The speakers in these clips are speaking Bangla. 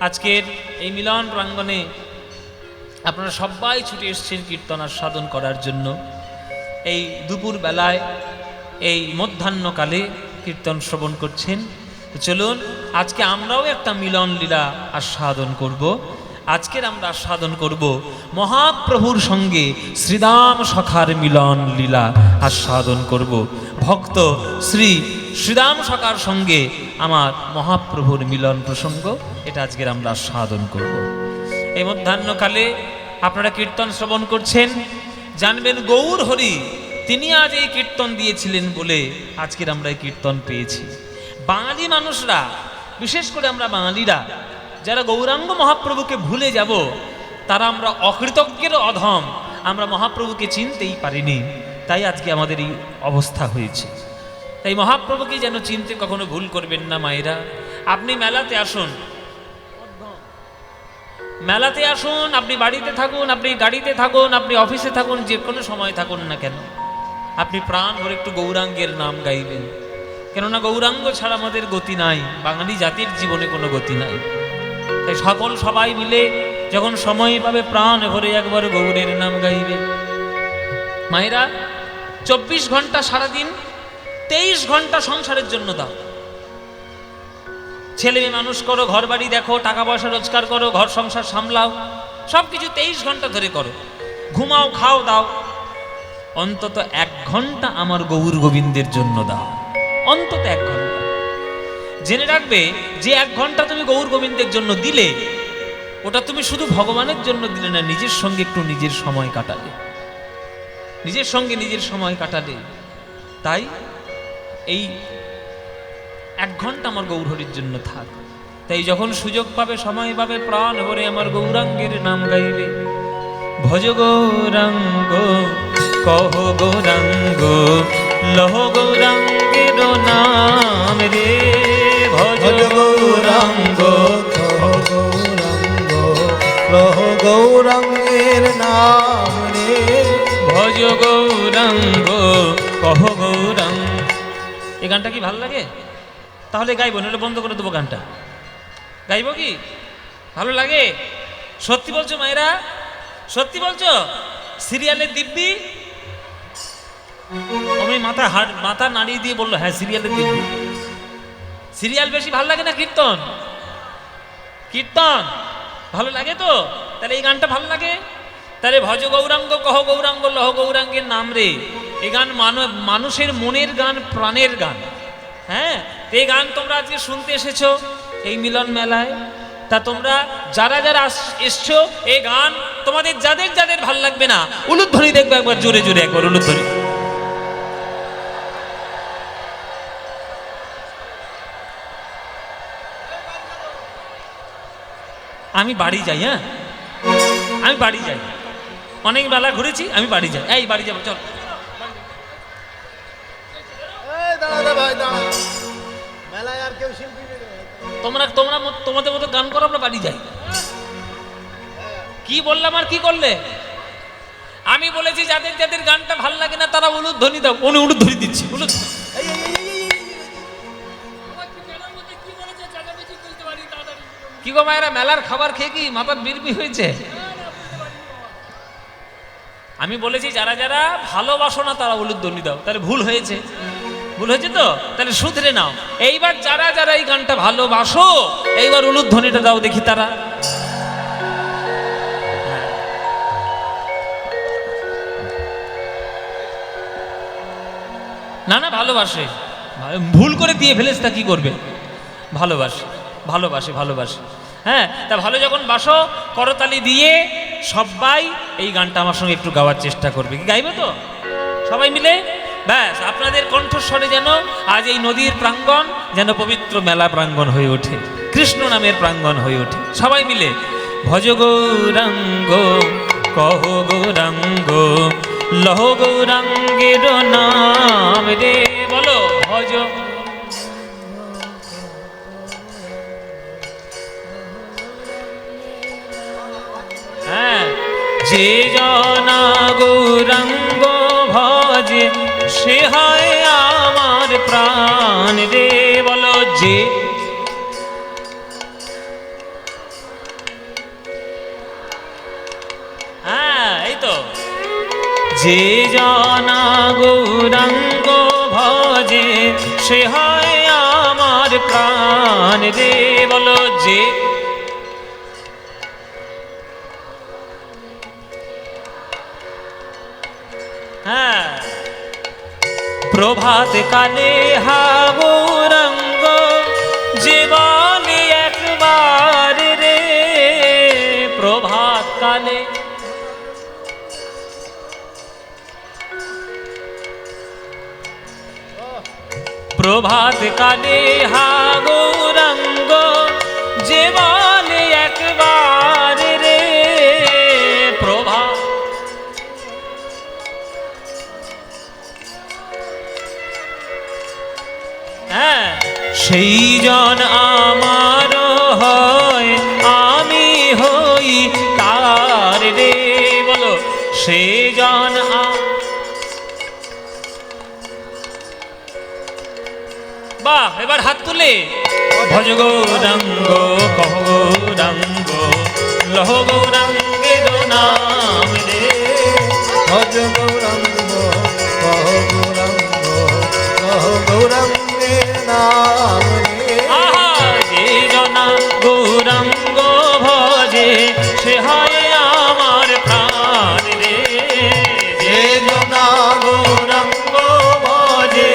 আজকের এই মিলন প্রাঙ্গণে আপনারা সবাই ছুটে এসেছেন কীর্তন আস্বাদন করার জন্য। এই দুপুর বেলায় এই মধ্যাহ্নকালে কীর্তন শ্রবণ করছেন। চলুন আজকে আমরাও একটা মিলন লীলা আস্বাদন করব। আজকের আমরা আস্বাদন করব মহাপ্রভুর সঙ্গে শ্রীদাম সখার মিলন লীলা আস্বাদন করব। ভক্ত শ্রী শ্রীদাম সখার সঙ্গে আমার মহাপ্রভুর মিলন প্রসঙ্গ, এটা আজকের আমরা আস্বাদন করব। এই মধ্যাহ্নকালে আপনারা কীর্তন শ্রবণ করছেন, জানবেন গৌর হরি তিনি আজ এই কীর্তন দিয়েছিলেন বলে আজকের আমরা এই কীর্তন পেয়েছি। বাঙালি মানুষরা, বিশেষ করে আমরা বাঙালিরা যারা গৌরাঙ্গ মহাপ্রভুকে ভুলে যাব, তারা আমরা অকৃতজ্ঞের অধম, আমরা মহাপ্রভুকে চিনতেই পারিনি, তাই আজকে আমাদের এই অবস্থা হয়েছে। তাই মহাপ্রভুকে যেন চিনতে কখনো ভুল করবেন না মায়েরা। আপনি মেলাতে আসুন, মেলাতে আসুন, আপনি বাড়িতে থাকুন, আপনি গাড়িতে থাকুন, আপনি অফিসে থাকুন, যে কোনো সময় থাকুন না কেন, আপনি প্রাণ ভরে একটু গৌরাঙ্গের নাম গাইবেন। কেননা গৌরাঙ্গ ছাড়া আমাদের গতি নাই, বাঙালি জাতির জীবনে কোনো গতি নাই। তাই সবাই মিলে যখন সময় পাবে প্রাণ ভরে একবার গৌরের নাম গাইবে। মায়েরা 24 ঘন্টা সারাদিন 23 ঘন্টা সংসারের জন্য দাও। ছেলে মেয়ে মানুষ করো, ঘর বাড়ি দেখো, টাকা পয়সা রোজগার করো, ঘর সংসার সামলাও, সব কিছু 23 ঘন্টা ধরে করো, ঘুমাও, খাও, দাও। অন্তত 1 ঘন্টা আমার গৌর গোবিন্দের জন্য দাও, অন্তত 1 ঘন্টা। জেনে রাখবে যে 1 ঘন্টা তুমি গৌর গোবিন্দের জন্য দিলে, ওটা তুমি শুধু ভগবানের জন্য দিলে না, নিজের সঙ্গে একটু নিজের সময় কাটালে, নিজের সঙ্গে নিজের সময় কাটালে। তাই এই 1 ঘন্টা আমার গৌর হরির জন্য থাক। তাই যখন সুযোগ পাবে, সময় পাবে, প্রাণ ভরে আমার গৌরাঙ্গের নাম গাইবে। ভজ গৌরাঙ্গ কহ গৌরাঙ্গ লহ গৌরাঙ্গের নাম রে। ভজ গৌরাঙ্গ কহ গৌরাঙ্গ লহ গৌরাঙ্গের নাম রে। ভজ গৌরাঙ্গ কহ গৌরাঙ্গ। এই গানটা কি ভালো লাগে? তাহলে গাইবো, নাহলে বন্ধ করে দেবো গানটা। গাইবো কি? ভালো লাগে? সত্যি বলছো মায়েরা? সত্যি বলছো? সিরিয়ালের দিব্যি আমি মাথা নাড়িয়ে দিয়ে বললো হ্যাঁ সিরিয়ালের দিব্যি। সিরিয়াল বেশি ভালো লাগে না কীর্তন? কীর্তন ভালো লাগে তো? তাহলে এই গানটা ভালো লাগে? তাহলে ভজ গৌরাঙ্গ কহ গৌরাঙ্গ লহ গৌরাঙ্গের নাম রে। এই গান মানুষের মনের গান, প্রাণের গান। হ্যাঁ, এই গান তোমরা আজকে শুনতে এসেছো এই মিলন মেলায়। তা তোমরা যারা যারা এসছো, এই গান তোমাদের যাদের যাদের ভাল লাগবে না, উলুধ্বনি দেখবে একবার, জোরে জোরে একবার উলুধ্বনি। আমি বাড়ি যাই, হ্যাঁ আমি বাড়ি যাই, অনেক বেলা ঘুরেছি, আমি বাড়ি যাই। এই বাড়ি যাবো, চল। তোমাদের মতো গান করো, আমরা বাড়ি যাই। কি বললাম আর কি করলে? আমি বলেছি যাদের যাদের গানটা ভাল লাগে না তারা উলুধ্বনি দাও। উনি উলুধ্বনি দিচ্ছি। কি গো মায়েরা, মেলার খাবার খেয়ে কি মাথার বিরবি হয়েছে? আমি বলেছি যারা যারা ভালোবাসো না তারা উলুধ্বনি দাও। তাহলে ভুল হয়েছে, ভুল হয়েছে তো? তাহলে শুধরে নাও। এইবার যারা যারা এই গানটা ভালোবাসো, এইবার উলুধ্বনিটা দাও দেখি তারা। না না, ভালোবাসে, ভুল করে দিয়ে ফেলেছে তা কি করবে? ভালোবাসে, ভালোবাসে, ভালোবাসে। হ্যাঁ, তা ভালো যখন বাসো, করতালি দিয়ে সবাই এই গানটা আমার সঙ্গে একটু গাওয়ার চেষ্টা করবে। কি গাইবে তো সবাই মিলে? ব্যাস, আপনাদের কণ্ঠস্বরে যেন আজ এই নদীর প্রাঙ্গণ যেন পবিত্র মেলা প্রাঙ্গণ হয়ে ওঠে, কৃষ্ণ নামের প্রাঙ্গণ হয়ে ওঠে। সবাই মিলে ভজ গৌরাঙ্গ কহ গৌরাঙ্গ লহ গৌরাঙ্গের নাম রে। বলো ভজ। হ্যাঁ, যে জনা গৌরাঙ্গ ভজে সে হয় আমার প্রাণ রে। বলো যে যে জনা গৌরাঙ্গ ভজে সে হয় আমার প্রাণ রে। বলো যে হ্যাঁ, প্রভাত কালে হা গৌরাঙ্গ যে বলে একবার রে, প্রভাত কালে প্রভাত কালে হা গৌরাঙ্গ যে বলে একবার রে, প্রভাত হ্যাঁ, সেই জন আমার হয় আমি হই তার রে। বলো সেই জন বাহ, এবার হাত তুলে ভজ গৌরাঙ্গ কহ গৌরাঙ্গ লহ গৌরাঙ্গের নাম রে। ভজ গৌরাঙ্গ কহ গৌরাঙ্গ কহ গৌরাঙ্গের নাম রে। আহা, যে জনা গৌরাঙ্গ ভজে সে হয় আমার প্রাণ রে। যে জনা গৌরাঙ্গ ভজে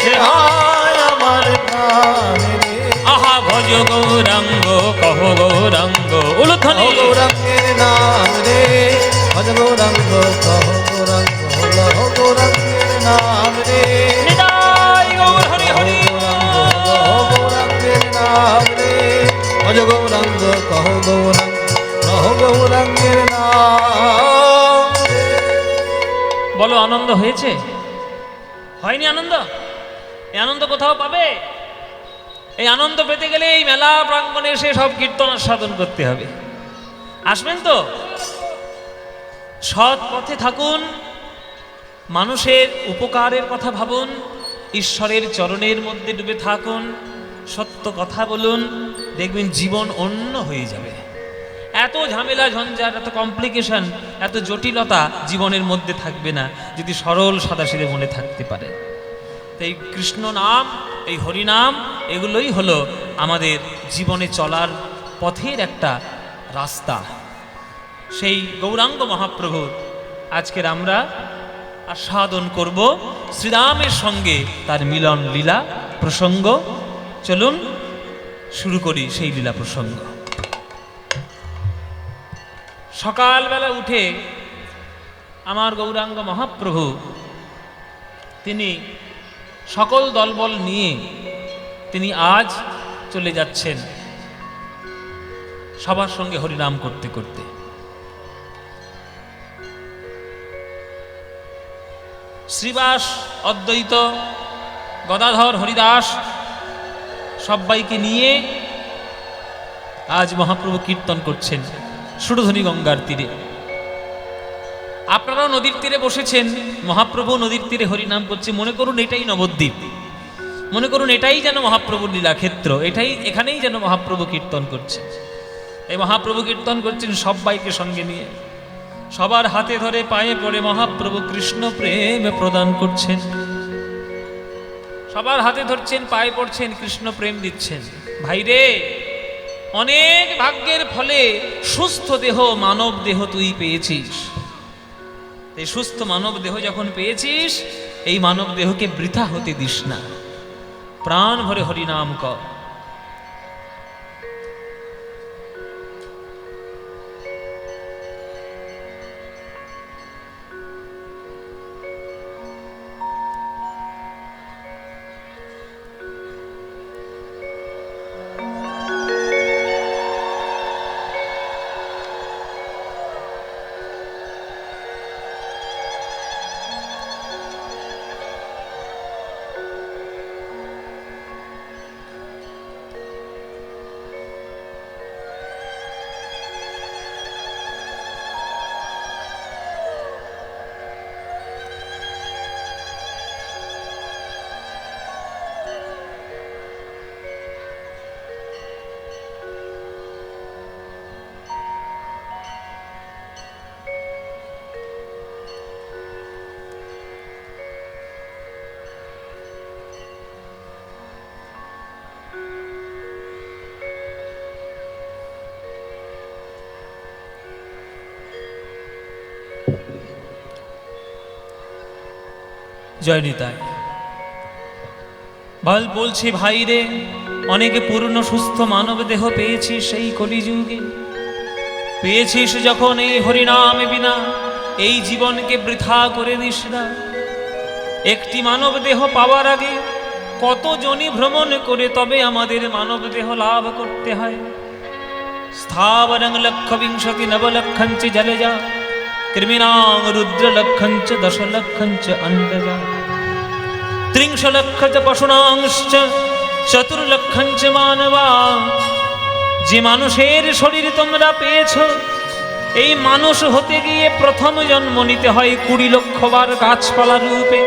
সে হয় আমার প্রাণ রে। আহা, ভজ গৌরাঙ্গ কহ গৌরাঙ্গ উলুধ্বনি কহ গৌরাঙ্গের নাম রে। ভজ গৌরাঙ্গ কহ গৌরাঙ্গ লহ গৌরাঙ্গের নাম রে। নিতাই গৌর হরি হরি। গৌরাঙ্গের নাম রে। ভজ গৌরাঙ্গ কহ গৌরাঙ্গ লহ গৌরাঙ্গের নাম রে। বলো আনন্দ হয়েছে? হয়নি আনন্দ? এই আনন্দ কোথাও পাবে? এই আনন্দ পেতে গেলে এই মেলা প্রাঙ্গণে এসে সব কীর্তন সাধন করতে হবে। আসবেন তো? সৎ পথে থাকুন, মানুষের উপকারের কথা ভাবুন, ঈশ্বরের চরণের মধ্যে ডুবে থাকুন, সত্য কথা বলুন, দেখবেন জীবন অন্য হয়ে যাবে। এত ঝামেলা ঝঞ্ঝাট, এত কমপ্লিকেশন, এত জটিলতা জীবনের মধ্যে থাকবে না যদি সরল সাদাসিধে মনে থাকতে পারে। এই কৃষ্ণ নাম, এই হরিনাম, এগুলোই হলো আমাদের জীবনে চলার পথের একটা রাস্তা। সেই গৌরাঙ্গ মহাপ্রভুর আজকের আমরা আস্বাদন করব শ্রীরামের সঙ্গে তার মিলন লীলা প্রসঙ্গ। চলুন শুরু করি সেই লীলা প্রসঙ্গ। সকালবেলা উঠে আমার গৌরাঙ্গ মহাপ্রভু তিনি সকল দলবল নিয়ে তিনি আজ চলে যাচ্ছেন সবার সঙ্গে হরিনাম করতে করতে। শ্রীবাস, অদ্বৈত, গদাধর, হরিদাস সবাইকে নিয়ে আজ মহাপ্রভু কীর্তন করছেন সুরধনী গঙ্গার তীরে। আপনারাও নদীর তীরে বসেছেন, মহাপ্রভু নদীর তীরে হরিনাম করছে। মনে করুন এটাই নবদ্বীপ, মনে করুন এটাই যেন মহাপ্রভুর লীলাক্ষেত্র, এখানেই যেন মহাপ্রভু কীর্তন করছেন। এই মহাপ্রভু কীর্তন করছেন সবাইকে সঙ্গে নিয়ে, সবার হাতে ধরে পায়ে পড়ে মহাপ্রভু কৃষ্ণ প্রেম প্রদান করছেন। সবার হাতে ধরছেন, পায়ে পড়ছেন, কৃষ্ণ প্রেম দিচ্ছেন। ভাইরে, অনেক ভাগ্যের ফলে সুস্থ দেহ, মানব দেহ তুই পেয়েছিস। এই সুস্থ মানব দেহ যখন পেয়েছিস, এই মানব দেহকে বৃথা হতে দিস না, প্রাণ ভরে হরিনাম কর। জয় নিতাই। বলছি ভাই রে, অনেকে পূর্ণ সুস্থ মানব দেহ পেয়েছিস সেই কলিযুগে, পেয়েছিস যখন এই হরিনামে বিনা এই জীবনকে বৃথা করে দিস না। একটি মানব দেহ পাওয়ার আগে কত জনি ভ্রমণ করে তবে আমাদের মানব দেহ লাভ করতে হয়। স্থাবরং লক্ষ বিংশতি নবলক্ষঞ্চ জলজা কৃমিনাং রুদ্রলক্ষঞ্চ দশলক্ষঞ্চ অন্ডজা ত্রিংশলক্ষ পশুনাংশ্চ চতুর্লক্ষঞ্চ মানবা। যে মানুষের শরীর তোমরা পেয়েছ, এই মানুষ হতে গিয়ে প্রথম জন্ম নিতে হয় 20 লক্ষ বার গাছপালা রূপে।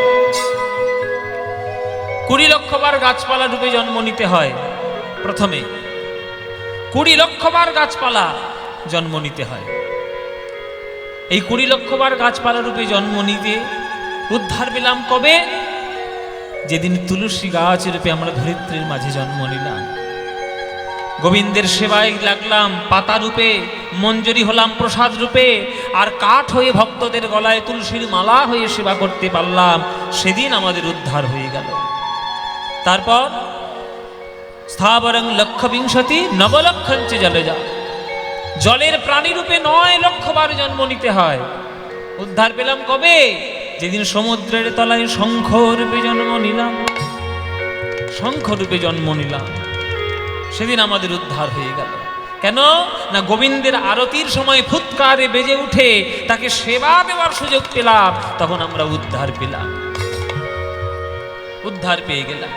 20 লক্ষ বার গাছপালা রূপে জন্ম নিতে হয়। প্রথমে 20 লক্ষ বার গাছপালা জন্ম নিতে হয়। এই 20 লক্ষ বার গাছপালা রূপে জন্ম নিতে উদ্ধার পেলাম কবে? যেদিন তুলসী গাছ রূপে আমরা ধরিত্রীর মাঝে জন্ম নিলাম, গোবিন্দের সেবায় লাগলাম পাতা রূপে, মঞ্জরি হলাম প্রসাদ রূপে, আর কাঠ হয়ে ভক্তদের গলায় তুলসীর মালা হয়ে সেবা করতে পারলাম। সেদিন আমাদের উদ্ধার হয়ে গেল। তারপর স্থাবরং লক্ষ বিংশতি নবলক্ষঞ্চ জলজা, জলের প্রাণী রূপে 9 লক্ষ বার জন্ম নিতে হয়। উদ্ধার পেলাম কবে? যেদিন সমুদ্রের তলায় শঙ্খ রূপে জন্ম নিলাম, শঙ্খ রূপে জন্ম নিলাম, সেদিন আমাদের উদ্ধার হয়ে গেল। কেন না, গোবিন্দের আরতির সময় ফুৎকারে বেজে উঠে তাকে সেবা দেওয়ার সুযোগ পেলাম, তখন আমরা উদ্ধার পেলাম, উদ্ধার পেয়ে গেলাম।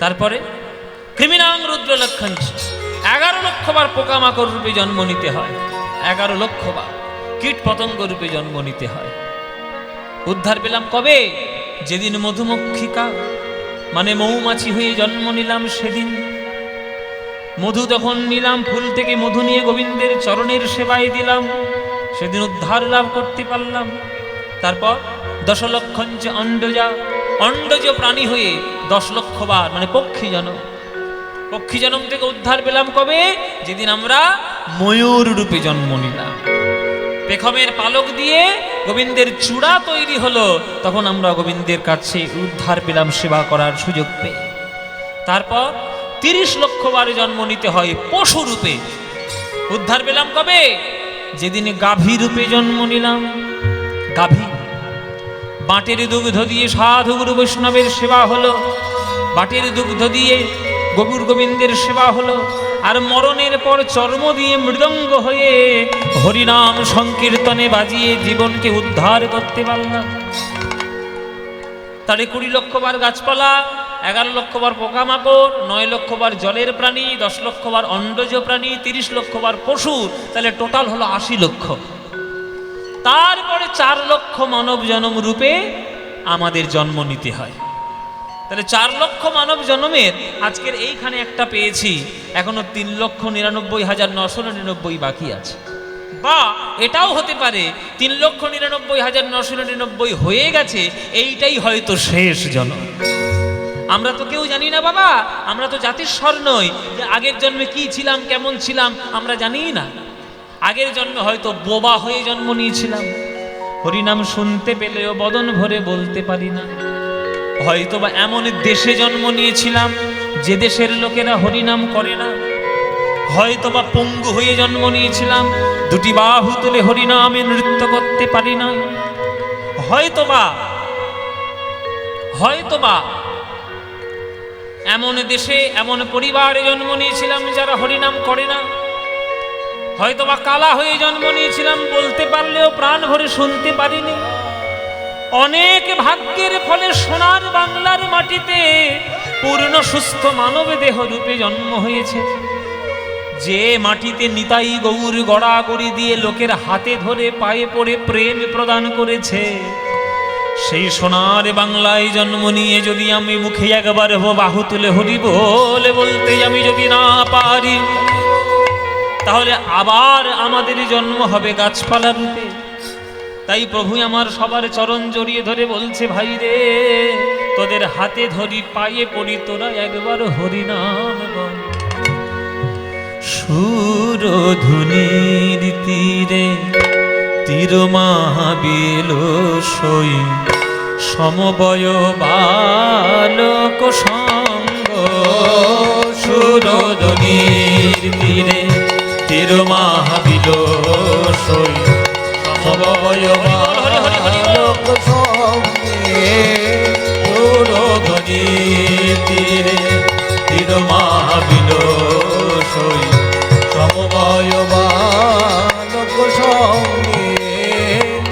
তারপরে কৃমিনাং রুদ্রলক্ষঞ্চ, 11 লক্ষ বার পোকামাকড় রূপে জন্ম নিতে হয়। 11 লক্ষ বার কীট পতঙ্গ রূপে জন্ম নিতে হয়। উদ্ধার পেলাম কবে? যেদিন মধুমক্ষিকা মানে মৌমাছি হয়ে জন্ম নিলাম, সেদিন মধু তখন নিলাম, ফুল থেকে মধু নিয়ে গোবিন্দের চরণের সেবায় দিলাম, সেদিন উদ্ধার লাভ করতে পারলাম। তারপর 10 লক্ষঞ্চ অন্ডজা, অন্ডজ প্রাণী হয়ে 10 লক্ষ বার মানে পক্ষী জনম, পক্ষী জনম থেকে উদ্ধার পেলাম কবে? যেদিন আমরা ময়ূর রূপে জন্ম নিলাম, পেখমের পালক দিয়ে গোবিন্দের চূড়া তৈরি হলো, তখন আমরা গোবিন্দের কাছে উদ্ধার পেলাম সেবা করার সুযোগ পেয়ে। তারপর 30 লক্ষ বার জন্ম নিতে হয় পশু রূপে। উদ্ধার পেলাম কবে? যেদিন গাভী রূপে জন্ম নিলাম। গাভী, বাটের দুগ্ধ দিয়ে সাধু গুরু বৈষ্ণবের সেবা হলো, বাটের দুগ্ধ দিয়ে গৌর গোবিন্দের সেবা হলো, আর মরণের পর চর্ম দিয়ে মৃদঙ্গ হয়ে হরিনাম সংকীর্তনে বাজিয়ে জীবনকে উদ্ধার করতে পারলাম। তাহলে 20 লক্ষ বার গাছপালা, 11 লক্ষ বার পোকামাকড়, 9 লক্ষ বার জলের প্রাণী, 10 লক্ষ বার অন্ডজ প্রাণী, 30 লক্ষ বার পশু, তাহলে টোটাল হলো 80 লক্ষ। তারপরে 4 লক্ষ মানব জন্ম রূপে আমাদের জন্ম নিতে হয়। তাহলে 4 লক্ষ মানব জন্মের আজকের এইখানে একটা পেয়েছি, এখনো 3,99,999 বাকি আছে। বা এটাও হতে পারে 3,99,999 হয়ে গেছে, এইটাই হয়তো শেষ জন্ম। আমরা তো কেউ জানি না বাবা, আমরা তো জাতিস্বর নই যে আগের জন্মে কি ছিলাম কেমন ছিলাম আমরা জানি না। আগের জন্মে হয়তো বোবা হয়ে জন্ম নিয়েছিলাম, হরিনাম শুনতে পেলেও বদন ভরে বলতে পারি না। হয়তো বা এমন দেশে জন্ম নিয়েছিলাম যে দেশের লোকেরা হরিনাম করে না। হয়তো বা পঙ্গু হয়ে জন্ম নিয়েছিলাম, 2টি বাহু তুলে হরিনামে নৃত্য করতে পারি না। হয়তোবা এমন দেশে এমন পরিবারে জন্ম নিয়েছিলাম যারা হরিনাম করে না। হয়তোবা কালা হয়ে জন্ম নিয়েছিলাম, বলতে পারলেও প্রাণ ভরে শুনতে পারিনি। অনেক ভাগ্যের ফলে সোনার বাংলার মাটিতে পূর্ণ সুস্থ মানব দেহ রূপে জন্ম হয়েছে। যে মাটিতে নিতাই গৌর গড়াগড়ি দিয়ে লোকের হাতে ধরে পায়ে পড়ে প্রেম প্রদান করেছে, সেই সোনার বাংলায় জন্ম নিয়ে যদি আমি মুখে একবার বাহু তুলে হরি বলে বলতে আমি যদি না পারি, তাহলে আবার আমাদের জন্ম হবে গাছপালা রূপে। তাই প্রভু আমার সবার চরণ জড়িয়ে ধরে বলছে, ভাই রে তোদের হাতে ধরি পায়ে পড়ি, তোরা একবার হরিনাম বল। সুরধুনির তীরে তীর মাবিল সই, সমবয় বালক সঙ্গ সুরধনির তীরে তিরমাহাবিল সই সমবয় বালক সঙ্গে সুরধনির তীরে তিরমাহাবিল সই সমবয় বালক সঙ্গে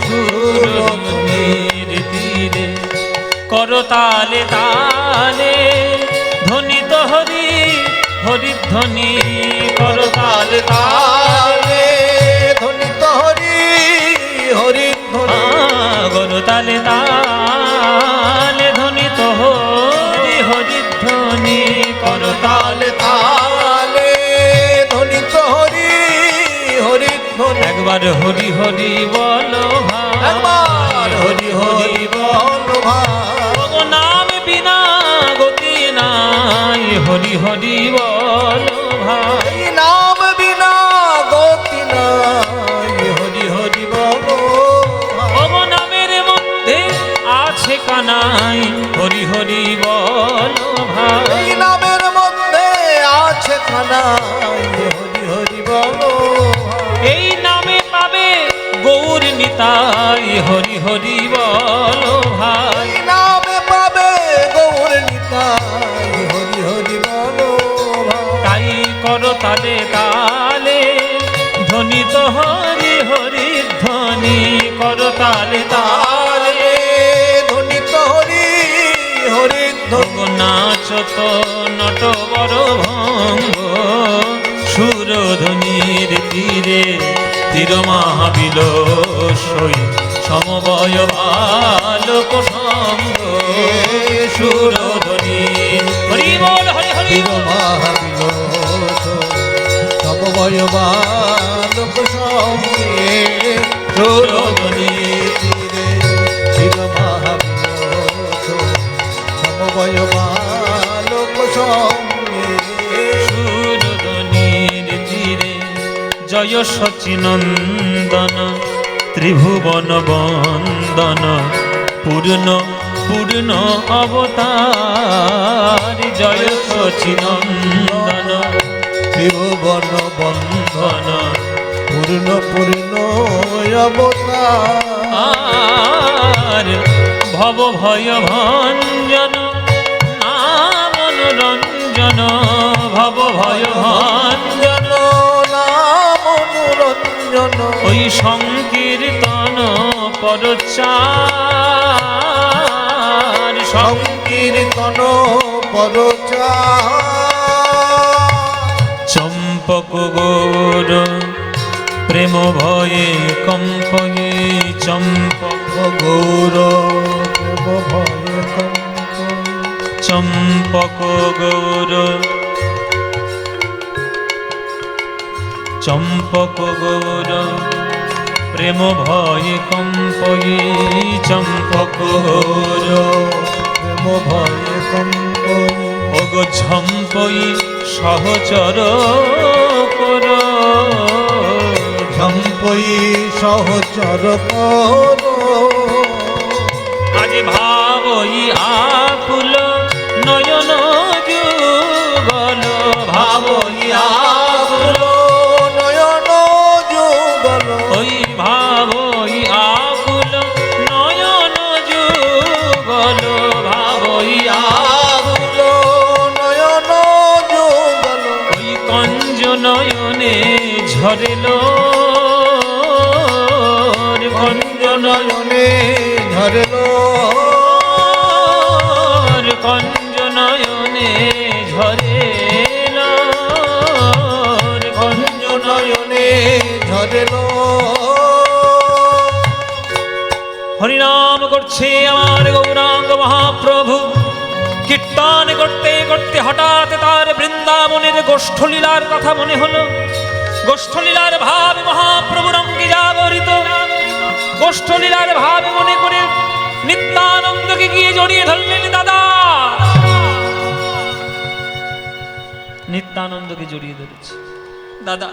সুরধনির তীরে করতালে তালে ধ্বনিত হরি হরিধ্বনি করতালে তালে ধ্বনিত হরি হরি করতালে তালে ধ্বনিত হরি হরিধ্বনি করতালে তালে ধ্বনিত হরি হরি একবার হরি হরি বলো একবার হরি হরি বল ভাই ও নাম বিনা গতি নাই হরি হরি বলো ভাই এই নাম বিনা গতি নাই হরি হরি বল ও নামের মধ্যে আছে কানাই হরি হরি বলো ভাই এই নামের মধ্যে আছে খানাই হরি হরি বল এই নামে পাবে গৌর নিতাই হরি হরি বলো ভাই এই নামে পাবে গৌর নিতাই হরি হরি বল তাই করো তালে তালে ধ্বনিত হরি হরি ধ্বনি করো তালে তালে ধ্বনিত হরি হরি ভোগ নাচ তো নট বড় ভঙ্গ সুরধ্বনির তীরে তিরমাহাবিল সই সমবয় বালক সঙ্গ সুরধ্বনি হরি বল হরি হরি বল। মহাবিল সমবয় বালক সঙ্গে সুরধনি তীরে শির মহাবিল সমবয় বালক সঙ্গে সুরধ্বনির তীরে জয় সচিনন্দন ত্রিভুবন বন্দন পূর্ণ পূর্ণ অবতার জয় সচিনন্দন ত্রিভুবন বন্ধন পূর্ণ পূর্ণ অবতার আর ভব ভয় ভঞ্জন নাম মনোরঞ্জন ভব ভয় ভঞ্জন নাম মনোরঞ্জন ওই সংকীর্তন পরচার সংকীর্তন পরচার চম্পক গৌর প্রেম ভয়ে কম্পয়ে চম্পক গৌর প্রেম ভয়ে কম্প চম্পক গৌর চম্পক গৌর প্রেম ভয়ে কম্পয়ে চম্পক গৌর প্রেম ভয়ে কম্প ওগ ঝম্পই সহচর কর ঝম্পই সহচর কর আজ ভাবই আকুল নয়ন যুগল ভাবই আকুল নয়ন যুগল ওই ভাবই আকুল নয়ন যুগল ভাবই আকুল নয়ন যুগল ওই কঞ্জ নয়নে ঝরেল কঞ্জ নয়নে ঝরল কঞ্জ নয়নে ঝরেল কঞ্জ নয়নে ঝরল হরিনাম করছে আমার গৌরাঙ্গ মহাপ্রভু কীর্তন করতে করতে হঠাৎ তার বৃন্দাবনের গোষ্ঠলীলার কথা মনে হলো গোষ্ঠলীলার ভাব মহাপ্রভুর অঙ্গে জাগরিত গোষ্ঠলীলার ভাব মনে করে নিত্যানন্দকে গিয়ে জড়িয়ে ধরলেন দাদা নিত্যানন্দকে জড়িয়ে ধরেছে দাদা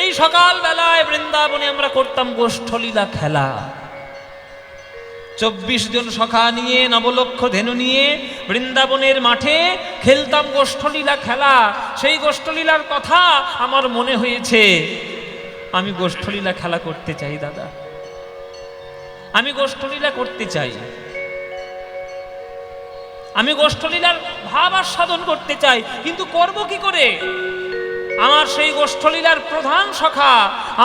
এই সকাল বেলায় বৃন্দাবনে আমরা করতাম গোষ্ঠলীলা খেলা 24 জন সখা নিয়ে, নবলক্ষ ধেনু নিয়ে বৃন্দাবনের মাঠে খেলতাম গোষ্ঠলীলা খেলা। সেই গোষ্ঠলীলার কথা আমার মনে হয়েছে, আমি গোষ্ঠলীলা খেলা করতে চাই দাদা, আমি গোষ্ঠলীলা করতে চাই, আমি গোষ্ঠলীলার ভাব আস্বাদন করতে চাই, কিন্তু করব কি করে? আমার সেই গোষ্ঠলীলার প্রধান সখা,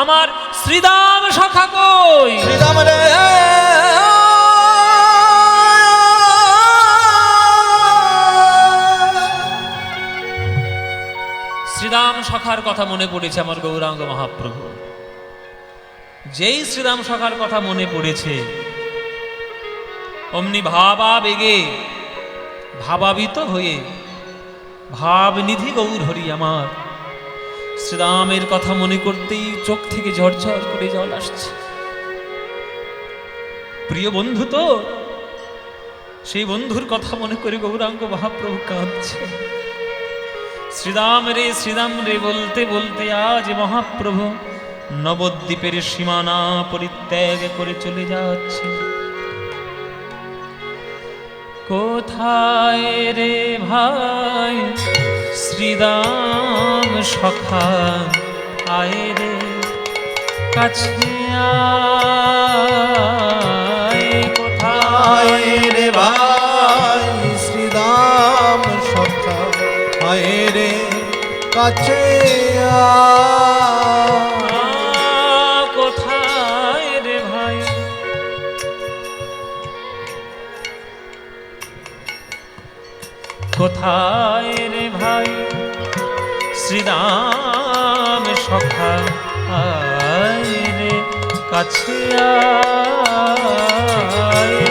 আমার শ্রীদাম সখা কই? শ্রীদাম রে শ্রীরাম সখার কথা মনে পড়েছে আমার গৌরাঙ্গ মহাপ্রভু। যেই শ্রীরাম সখার কথা মনে পড়েছে, অমনি ভাবাবেগে ভাবাবিত হয়ে ভাবনিধি গৌর হরি আমার শ্রীরামের কথা মনে করতেই চোখ থেকে ঝরঝর করে জল আসছে। প্রিয় বন্ধু তো, সেই বন্ধুর কথা মনে করে গৌরাঙ্গ মহাপ্রভু কাঁদছে। শ্রীরাম রে বলতে বলতে আজ মহাপ্রভু নবদ্বীপের সীমানা পরিত্যাগ করে চলে যাচ্ছে। কোথায় রে ভাই শ্রীরাম সখা, আয় রে কাছে আয়। কোথায় রে ভাই শ্রীদাম সখা, আয় রে কাছে কোথায় রে ভাই? কোথায় রে ভাই শ্রীরাম সখা, আয় রে কাছে আয়।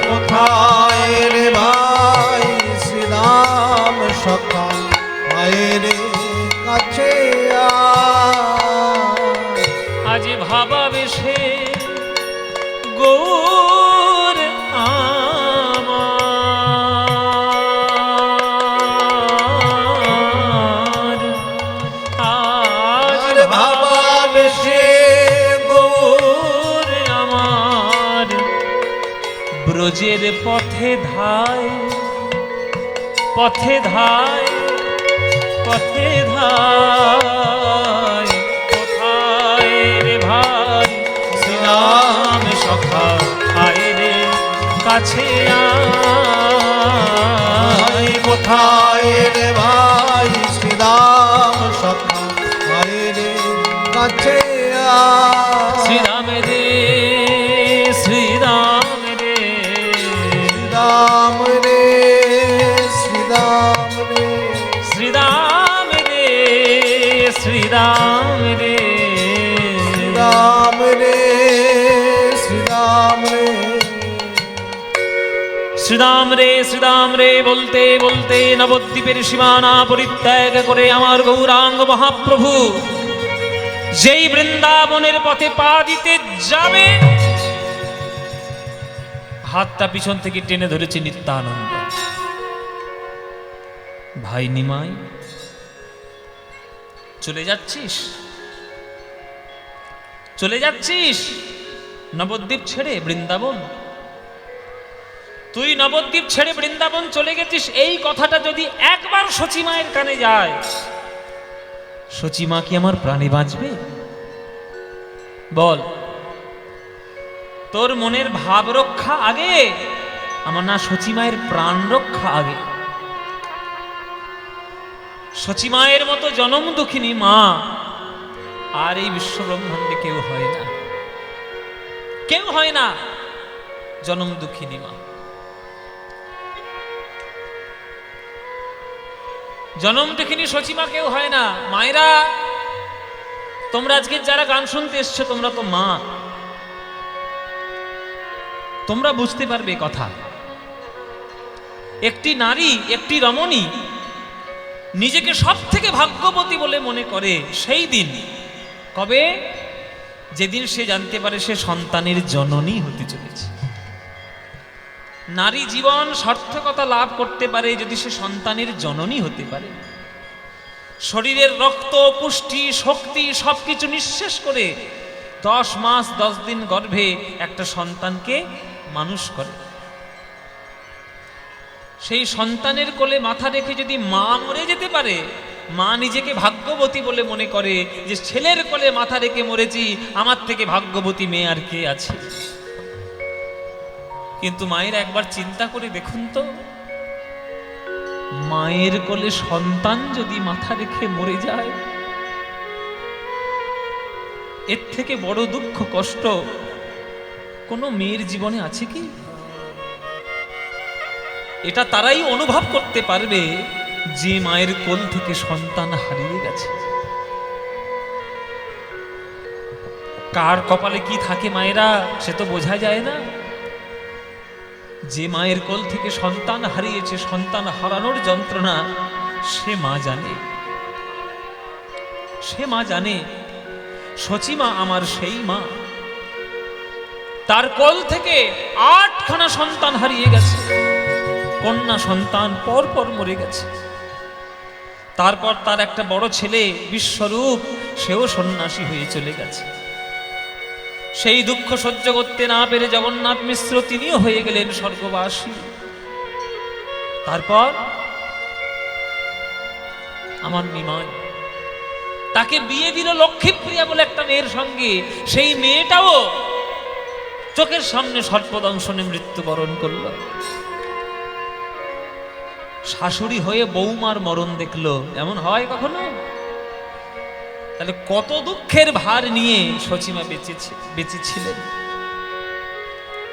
কোথায় রে ভাই শ্রীদাম সখা, আয় রে কাছে আজ ভাবাবেশে গৌর আমার, আজ ভাবাবেশে গৌর আমার ব্রজের পথে ধায়, পথে ধায়, পথে ধায়। কোথায় রে ভাই শ্রীরাম সখা, আয় রে কাছে আয়। কোথায় রে ভাই শ্রীদাম সখা, আয় রে কাছে শ্রীরাম রে, শ্রীরাম রে, শ্রীদাম রে, শ্রীদাম রে, শ্রীরাম রে, শ্রীরাম রে, শ্রীদাম রে, শ্রীদাম রে, শ্রীরাম রে, শ্রীরাম রে বলতে বলতে নবদ্বীপের সীমানা পরিত্যাগ করে আমার গৌরাঙ্গ মহাপ্রভু যেই বৃন্দাবনের পথে পা দিতে যাবে, হাতটা পিছন থেকে টেনে ধরেছে নিত্যানন্দ। ভাই নিমাই, চলে যাচ্ছিস, চলে যাচ্ছিস নবদ্বীপ ছেড়ে বৃন্দাবন? তুই নবদ্বীপ ছেড়ে বৃন্দাবন চলে গেছিস, এই কথাটা যদি একবার সচিমায়ের কানে যায়, সচিমা কি আমার প্রাণে বাঁচবে? বল, তোর মনের ভাব রক্ষা আগে আমার না সচিমায়ের প্রাণ রক্ষা আগে? সচিমায়ের মতো জনম দুঃখিনী মা আর এই বিশ্বব্রহ্মাণ্ডে কেউ হয় না, কেউ হয় না জনম দুঃখিনী মা। জনম দুঃখিনী সচিমা কেউ হয় না। মায়েরা, তোমরা আজকে যারা গান শুনতে এসছো, তোমরা তো মা, তোমরা বুঝতে পারবে কথা। একটি নারী, একটি রমণী নিজেকে সব থেকে ভাগ্যবতী বলে মনে করে সেই দিন, কবে? যেদিন সে জানতে পারে সে সন্তানের জননী হতে চলেছে। নারী জীবন সার্থকতা লাভ করতে পারে যদি সে সন্তানের জননী হতে পারে। শরীরের রক্ত, পুষ্টি, শক্তি সবকিছু নিঃশেষ করে 10 মাস 10 দিন গর্ভে একটা সন্তানকে মানুষ করে। সেই সন্তানের কোলে মাথা রেখে যদি মা মরে যেতে পারে, মা নিজেকে ভাগ্যবতী বলে মনে করে যে ছেলের কোলে মাথা রেখে মরেছি, আমার থেকে ভাগ্যবতী মেয়ে আর কে আছে। কিন্তু মায়ের একবার চিন্তা করে দেখুন তো, মায়ের কোলে সন্তান যদি মাথা রেখে মরে যায়, এর থেকে বড় দুঃখ কষ্ট কোনো মেয়ের জীবনে আছে কি? এটা তারাই অনুভব করতে পারবে যে মায়ের কোল থেকে সন্তান হারিয়ে গেছে। কার কপালে কি থাকে মায়েরা, সে তো বোঝা যায় না। যে মায়ের কোল থেকে সন্তান হারিয়েছে, সন্তান হারানোর যন্ত্রণা সে মা জানে। সে মা জানে সচিমা আমার সেই মা, তার কোল থেকে 8খানা সন্তান হারিয়ে গেছে, কন্যা সন্তান পর পর মরে গেছে। তারপর তার একটা বড় ছেলে বিশ্বরূপ, সেও সন্ন্যাসী হয়ে চলে গেছে। সেই দুঃখ সহ্য করতে না পেরে জগন্নাথ মিশ্র তিনিও হয়ে গেলেন স্বর্গবাসী। তারপর আমার নিমাই তাকে বিয়ে দিল লক্ষ্মীপ্রিয়া বলে একটা মেয়ের সঙ্গে। সেই মেয়েটাও চোখের সামনে সর্পদংশনে মৃত্যুবরণ করল। শাশুড়ি হয়ে বৌমার মরণ দেখলো, এমন হয় কখনো? তাহলে কত দুঃখের ভার নিয়ে সচিমা বেঁচেছিলেন,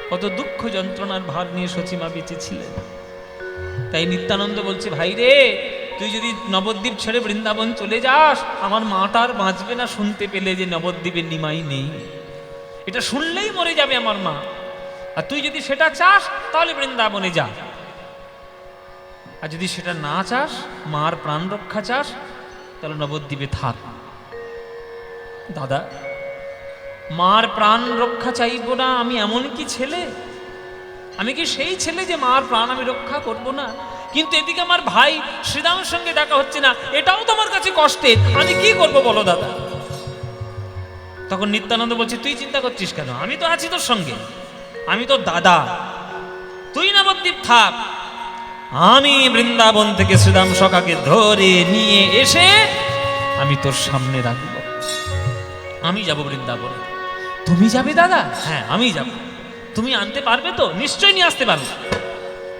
কত দুঃখ যন্ত্রণার ভার নিয়ে সচিমা বেঁচেছিলেন। তাই নিত্যানন্দ বলছে, ভাই রে, তুই যদি নবদ্বীপ ছেড়ে বৃন্দাবন চলে যাস, আমার মাটা আর বাঁচবে না শুনতে পেলে যে নবদ্বীপের নিমাই নেই। এটা শুনলেই মরে যাবে আমার মা। আর তুই যদি সেটা চাস তাহলে বৃন্দাবনে যা, আর যদি সেটা না চাস, মার প্রাণ রক্ষা চাস, তাহলে নবদ্বীপে থাক। দাদা, মার প্রাণ রক্ষা চাইব না আমি এমন কি ছেলে? আমি কি সেই ছেলে যে মার প্রাণ আমি রক্ষা করব না? কিন্তু এদিকে আমার ভাই শ্রীরামের সঙ্গে দেখা হচ্ছে না, এটাও তো আমার কাছে কষ্টের, আমি কি করব বলো দাদা? তখন নিত্যানন্দ বলছে, তুই চিন্তা করছিস কেন? আমি তো আছি তোর সঙ্গে, আমি তো দাদা, তুই নবদ্বীপ থাক, আমি বৃন্দাবন থেকে শ্রীরাম সখাকে ধরে নিয়ে এসে আমি তোর সামনে রাখব। আমি যাব বৃন্দাবনে। তুমি যাবে দাদা? হ্যাঁ আমি যাব। তুমি আনতে পারবে তো? নিশ্চয়ই নিয়ে আসতে পারবে।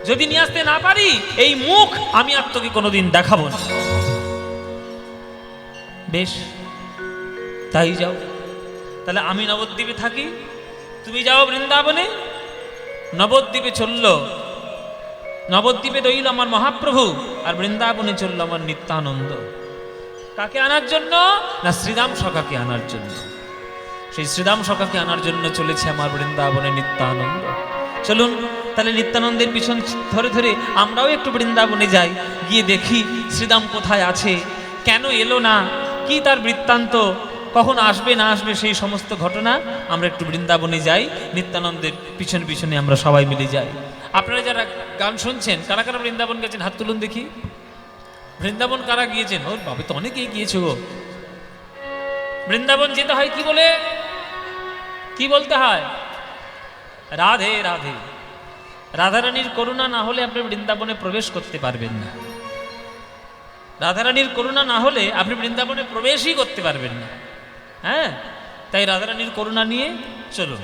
যদি নিয়ে আসতে না পারি, এই মুখ আমি আর তোকে কোনোদিন দেখাবো না। বেশ, তাই যাও। তাহলে আমি নবদ্বীপে থাকি, তুমি যাও বৃন্দাবনে। নবদ্বীপে চলল, নবদ্বীপে রইল আমার মহাপ্রভু, আর বৃন্দাবনে চলল আমার নিত্যানন্দ। কাকে আনার জন্য? না, শ্রীরাম সখাকে আনার জন্য। সেই শ্রীরাম সখাকে আনার জন্য চলেছে আমার বৃন্দাবনে নিত্যানন্দ। চলুন তাহলে নিত্যানন্দের পিছন ধরে ধরে আমরাও একটু বৃন্দাবনে যাই, গিয়ে দেখি শ্রীরাম কোথায় আছে, কেন এলো না, কি তার বৃত্তান্ত, কখন আসবে না আসবে, সেই সমস্ত ঘটনা আমরা একটু বৃন্দাবনে যাই। নিত্যানন্দের পিছনে পিছনে আমরা সবাই মিলে যাই। আপনারা যারা গান শুনছেন, কারা কারা বৃন্দাবন গেছেন হাত তুলুন দেখি। বৃন্দাবন কারা গিয়েছেন? ওর বাবা, তো অনেকেই গিয়েছে গো। বৃন্দাবন যেতে হয় কি বলে? কি বলতে হয়? রাধে রাধে। রাধারানীর করুণা না হলে আপনি বৃন্দাবনে প্রবেশ করতে পারবেন না। রাধারানীর করুণা না হলে আপনি বৃন্দাবনে প্রবেশই করতে পারবেন না। হ্যাঁ, তাই রাধারানীর করুণা নিয়ে চলুন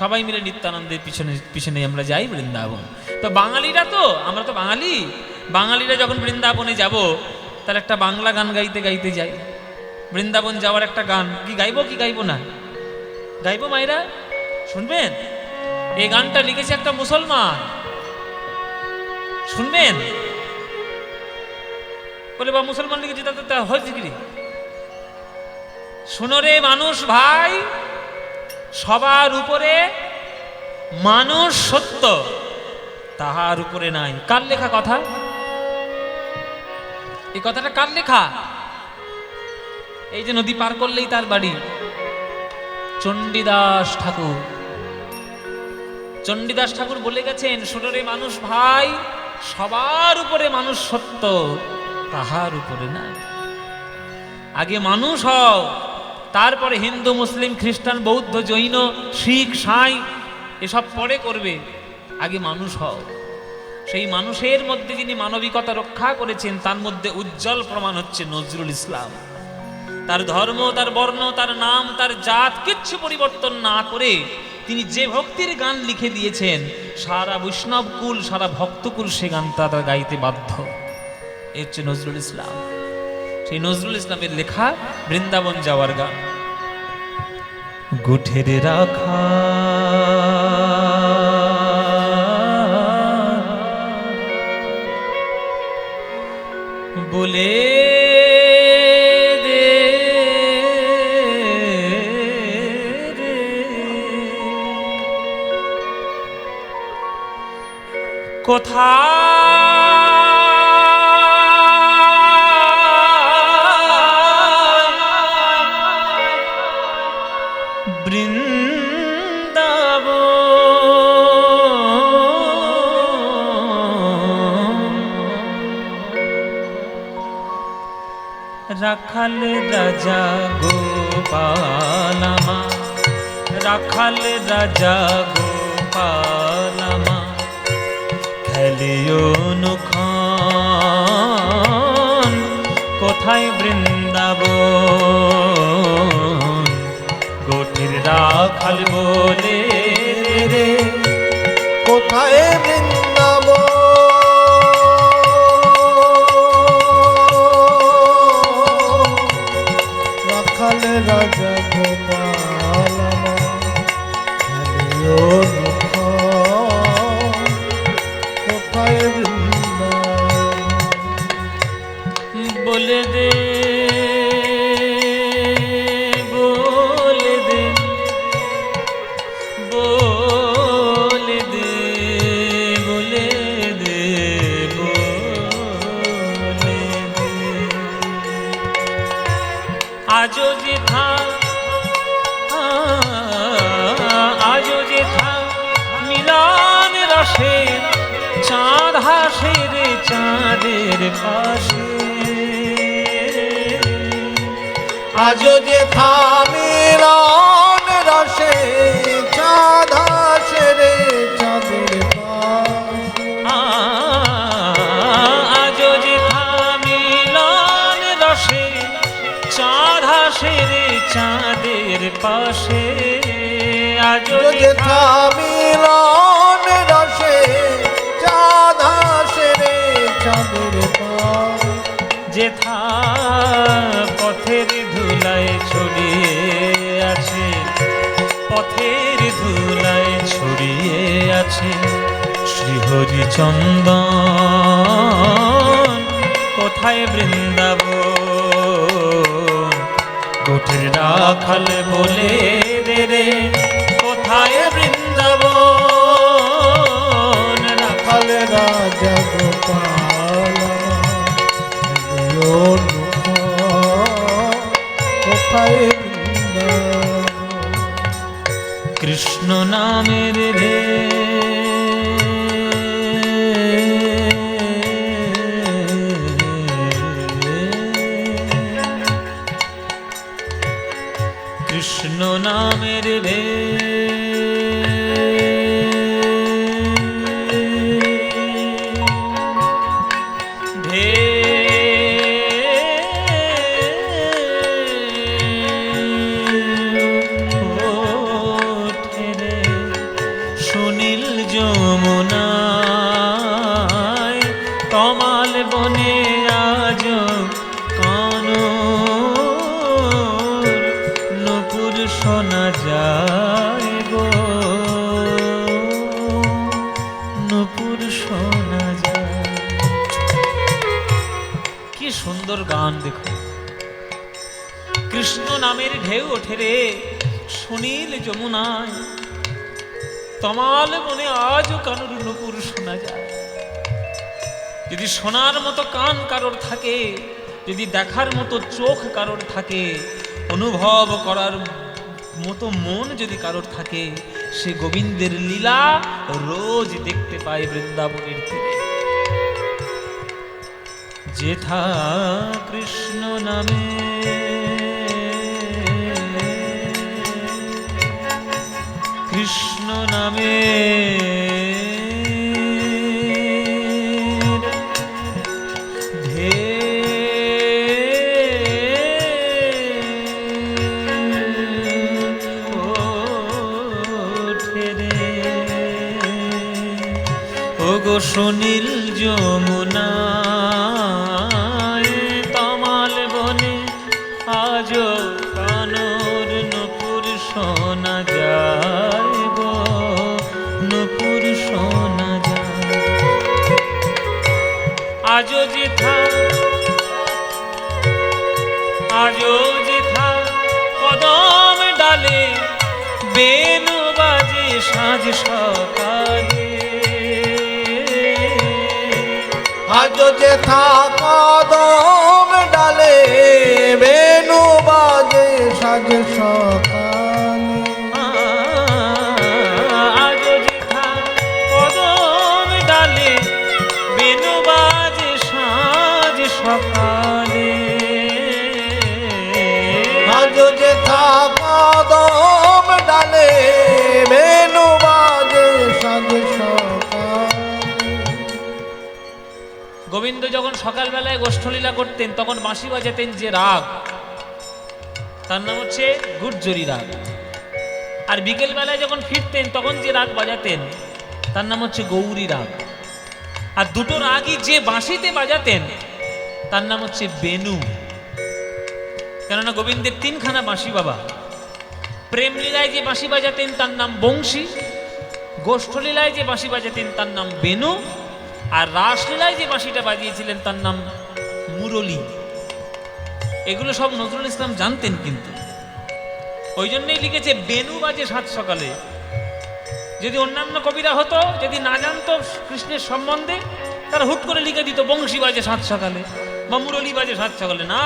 সবাই মিলে নিত্যানন্দের পিছনে পিছনে আমরা যাই বৃন্দাবন। তো বাঙালিরা, তো আমরা তো বাঙালি, বাঙালিরা যখন বৃন্দাবনে যাব, তার একটা বাংলা গান গাইতে গাইতে যাই। বৃন্দাবন যাওয়ার একটা গান কি গাইবো কি গাইবো না? গাইবো মায়েরা, শুনবেন? এই গানটা লিখেছে একটা মুসলমান, শুনবেন? বলে বা মুসলমান লিখেছে, তাতে হয়েছে কি? শোনো রে মানুষ ভাই, সবার উপরে মানুষ সত্য, তাহার উপরে নাই। কার লেখা কথা? এই কথাটা কার লেখা? এই যে নদী পার করলেই তার বাড়ি, চণ্ডীদাস ঠাকুর। চণ্ডীদাস ঠাকুর বলে গেছেন, শোনো রে মানুষ ভাই, সবার উপরে মানুষ সত্য, তাহার উপরে নাই। আগে মানুষ হও, তারপরে হিন্দু মুসলিম খ্রিস্টান বৌদ্ধ জৈন শিখ সাঁই এসব পরে করবে। আগে মানুষ হও। সেই মানুষের মধ্যে যিনি মানবিকতা রক্ষা করেছেন, তার মধ্যে উজ্জ্বল প্রমাণ হচ্ছে নজরুল ইসলাম। তার ধর্ম, তার বর্ণ, তার নাম, তার জাত কিচ্ছু পরিবর্তন না করে তিনি যে ভক্তির গান লিখে দিয়েছেন, সারা বৈষ্ণব কুল, সারা ভক্তকুল সে গান তারা গাইতে বাধ্য। এ হচ্ছে নজরুল ইসলাম। সেই নজরুল ইসলামের লেখা বৃন্দাবন যাওয়ার গান। গুঠের রাখা বলে দে রে, কোথায় রাখাল রাজা গোপালামা, রাখাল রাজা গোপালামা, খেলিও নুখন কোথায় বৃন্দাবন, গোঠের রাখাল বলে রে কোথায় বৃন্দাবন, রাখাল রাজা গোপালামা, খেলিও নুখন কোথায় বৃন্দাবন। বলে দে বলে দে বলে দে বলে দে বলে দে, আজও যে থা আজও যে থা মিলন রসে, চাঁদ হাসে রে চাঁদের পাশে, আজও যে থামিলন রসে, চাঁদ হাসে রে চাঁদের পাশে, আজও যে থামিলন রসে, চাঁদ হাসে রে চাঁদের পাশে, আজও যে থামিলন রসে, চাঁদ হাসে রে চাঁদের পাশে, যেথা পথের ধুলায় ছড়িয়ে আছে, পথের ধুলায় ছড়িয়ে আছে শ্রীহরি চন্দন, কোথায় বৃন্দাবন, গোঠের রাখাল বলে দে রে কোথায় বৃন্দাবন, রাখাল রাজা গোপালামা, খেলিও নুখন কোথায় বৃন্দাবন। কৃষ্ণ নামের রে কৃষ্ণ নামের রে সুনীল যমুনায় তমাল বনে আজ কানো নূপুর শোনা যায় গো, নূপুর শোনা যায়। কি সুন্দর গান দেখো, কৃষ্ণ নামের ঢেউ ওঠে রে সুনীল যমুনায়, তমাল মনে আজও কানুর নূপুর শোনা যায়। যদি শোনার মতো কান কারোর থাকে, যদি দেখার মতো চোখ কারোর থাকে, অনুভব করার মতো মন যদি কারোর থাকে, সে গোবিন্দের লীলা রোজ দেখতে পায় বৃন্দাবনের তীরে। যেথা কৃষ্ণ নামে কৃষ্ণ নামে গো সুনীল যমুনায় তমাল বনে আজো কানর নূপুর শোনা যায় গো, নূপুর শোনা যায়। আজো যেথা আজো যেথা কদম ডালে বেনু বাজে সাঁঝ সকালে। আজ যেথা কদম ডালে বেনু বাজে সাজ সকালে। আজো যেথা কদম ডালে বেনু বাজে সাঁঝ সকালে। আজ যেথা কদম ডালে বেনু বাজে সাজ সকালে। গোবিন্দ যখন সকালবেলায় গোষ্ঠলীলা করতেন তখন বাঁশি বাজাতেন যে রাগ, তার নাম হচ্ছে গুর্জরি রাগ। আর বিকেল বেলায় যখন ফিরতেন তখন যে রাগ বাজাতেন তার নাম হচ্ছে গৌরী রাগ। আর দুটো রাগই যে বাঁশিতে বাজাতেন তার নাম হচ্ছে বেনু। কেননা গোবিন্দের তিনখানা বাঁশি বাবা। প্রেমলীলায় যে বাঁশি বাজাতেন তার নাম বংশী, গোষ্ঠলীলায় যে বাঁশি বাজাতেন তার নাম বেনু, আর রাসলীলায় যে বাঁশিটা বাজিয়েছিলেন তার নাম মুরলী। এগুলো সব নজরুল ইসলাম জানতেন, কিন্তু ওই জন্যই লিখেছে বেনু বাজে সাত সকালে। যদি অন্যান্য কবিরা হতো, যদি না জানতো কৃষ্ণের সম্বন্ধে, তারা হুট করে লিখে দিত বংশী বাজে সাত সকালে বা মুরলী বাজে সাত সকালে। না,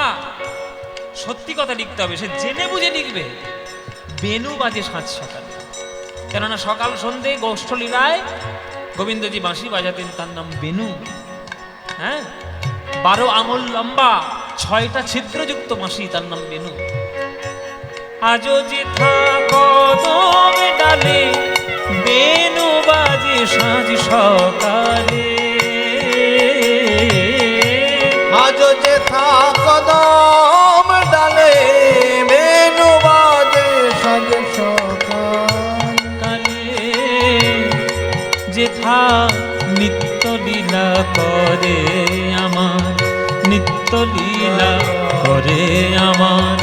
সত্যি কথা লিখতে হবে, সে জেনে বুঝে লিখবে বেনু বাজে সাত সকালে। কেননা সকাল সন্ধে গোষ্ঠলীলায় গোবিন্দজি বাঁশি বাজাতেন তার নাম বেনু। হ্যাঁ, 12 আঙুল লম্বা 6টা ছিদ্রযুক্ত বাঁশি, তার নাম বেনু। আজো যেথা কদম ডালে বেনু বাজে সাঁঝ সকালে। আজ যেথা কদম ডালে বেনু বাজে সাজ সকালে। যেথা নিত্য লীলা করে আমার, নিত্য লীলা করে আমার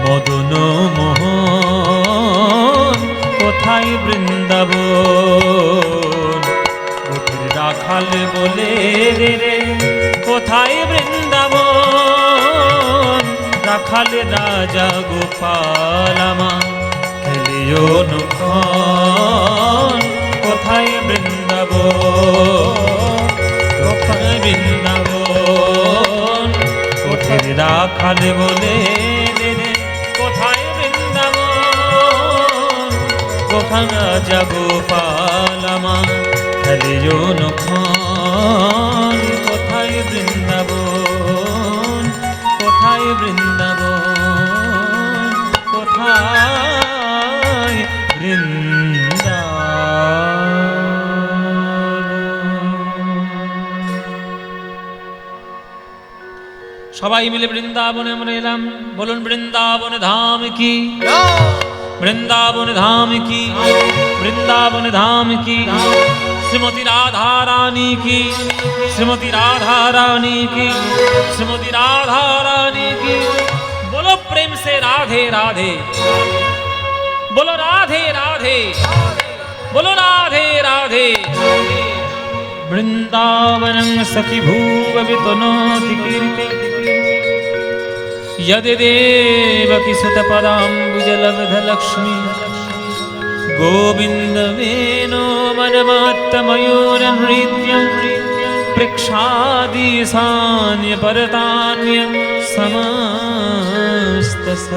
মদন মোহন। কোথায় বৃন্দাবন গোপীর রাখাল বলে রে রে, কোথায় বৃন্দাবন রাখাল রাজা গোপাল আমার খেলিও নখন। কোথায় বৃন্দাবন, কোথায় বৃন্দাবন কোথায় রাখাল বলে রে রে, কোথায় বৃন্দাবন কোথায় রাজা গোপাল আমার খেলিও নখন। কোথায় বৃন্দাবন, কোথায় বৃন্দাবন, কোথায় সবাই মিলে বৃন্দাবনে আমরা এলাম। বলুন বৃন্দাবন ধাম কি, বৃন্দাবন ধাম কি, বৃন্দাবন ধাম কি। শ্রীমতী রাধা রানী কি, শ্রীমতী রাধা রানী কি, শ্রীমতী রাধা রানী কি। बोलो प्रेम से राधे राधे, बोलो राधे राधे, बोलो राधे राधे। वृंदावनं सखी भूव वितनोति कीर्ति, यदि देवकी सुतपदाम्बुजलब्धलक्ष्मी। गोविन्द वेणो मनमात्तमयूरनृत्यं, पृक्षादिसान्य परतान्य समस्तस।